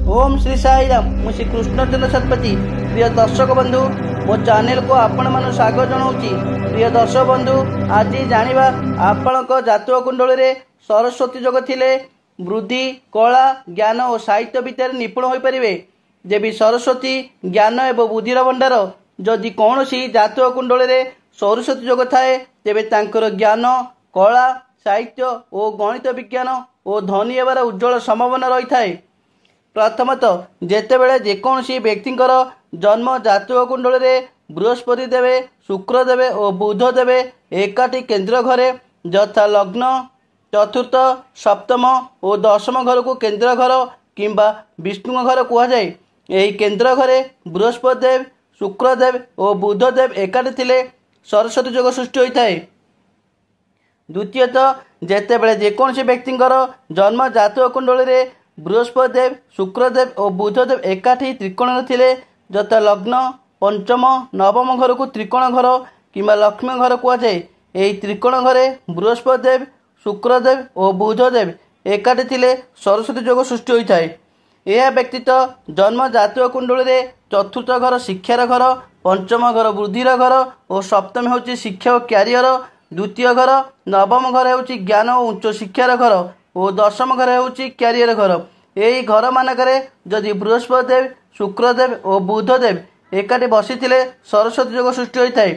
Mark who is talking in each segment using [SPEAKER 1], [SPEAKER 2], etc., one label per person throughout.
[SPEAKER 1] ओम श्री साईराम मु श्री कृष्णचंद्र शतपथी। प्रिय दर्शक बंधु मो चैनल को आपण मान स्वागत जनाऊँगी। प्रिय दर्शक बंधु आज जानिबा आपण जातक कुंडली रे सरस्वती योग थिले बुद्धि कला ज्ञान और साहित्य विद्यार निपुण हो पारे। देवी सरस्वती ज्ञान एवं बुद्धिर भंडार जदि कौन जातक कुंडली रे सरस्वती योग थाए तेबे तांकर ज्ञान कला साहित्य और गणित विज्ञान और धनी हेबार उज्जवल संभावना रही थाए। प्रथमतः जेतेबेले जेकोसी व्यक्तिंकर जन्म जातक कुंडली रे बृहस्पति देवे शुक्र देवे और बुध देवे एकाठी केन्द्र घरे यथा लग्न चतुर्थ सप्तम और दशम घर को केन्द्र घर किंबा विष्णु घर कहुए। यही केन्द्र घरे बृहस्पति देव शुक्रदेव और बुधदेव एकाठी थिले सरस्वती योग सृष्टि होता है। द्वितीयतः जेतेबेले जेकोसी व्यक्तिंकर जन्म जातक कुंडली रे बृहस्पति देव शुक्रदेव और बुधदेव एकाठी त्रिकोण थिले यथा लग्न पंचम नवम घर को त्रिकोण घर किंबा लक्ष्मी घर कहुए। यही त्रिकोण घरे बृहस्पति देव शुक्रदेव और बुधदेव एकाठी थिले सरस्वती योग सृष्टि होता है। यह व्यतीत जन्म जातक कुंडली रे चतुर्थ घर शिक्षार घर पंचम घर बुद्धिर घर और सप्तम हूँ शिक्षा और क्यारियर द्वितीय घर नवम घर हूँ ज्ञान और उच्च शिक्षार घर और दशम घर हूँ क्यारियर घर। यही घर मानक जदि बृहस्पति देव शुक्रदेव और बुधदेव एकाठी बसी सरस्वती योग सृष्टि होता है।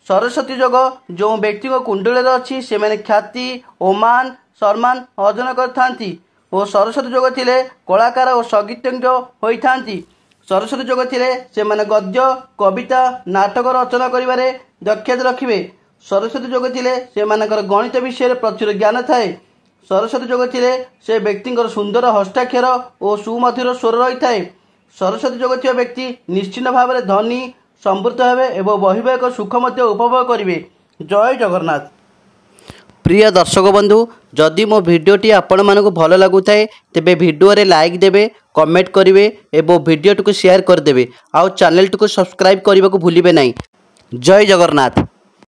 [SPEAKER 1] सरस्वती योग जो व्यक्ति कुंडली अच्छी से मैंने ख्याति ओमान सम्मान अर्जन करथांती और सरस्वती योग थिले कलाकार और संगीतज्ञ होइथांती। सरस्वती योग थिले से मैंने गद्य कविता नाटक रचना करिबारे दक्षता रखिबे। सरस्वती योग थिले से मानकर गणित विषय प्रचुर ज्ञान थाए। सरस्वती योग थिले से व्यक्तिंकर सुंदर हस्ताक्षर और सुमधुर स्वर रही थाए। सरस्वती योग थिबा व्यक्ति निश्चित भाव में धनी समृद्ध हेबे एवं वैवाहिक सुख मध्य उपभोग करिवे। जय जगन्नाथ। प्रिय दर्शक बंधु जदि मो भिडियोटी आपण मानक भल लगुताए तेबे भिडियो रे लाइक देबे कमेंट करिवे एवं भिडियोटी को शेयर कर देबे आउ चैनल टी को सब्सक्राइब करने को भूलिबे नहीं। जय जगन्नाथ।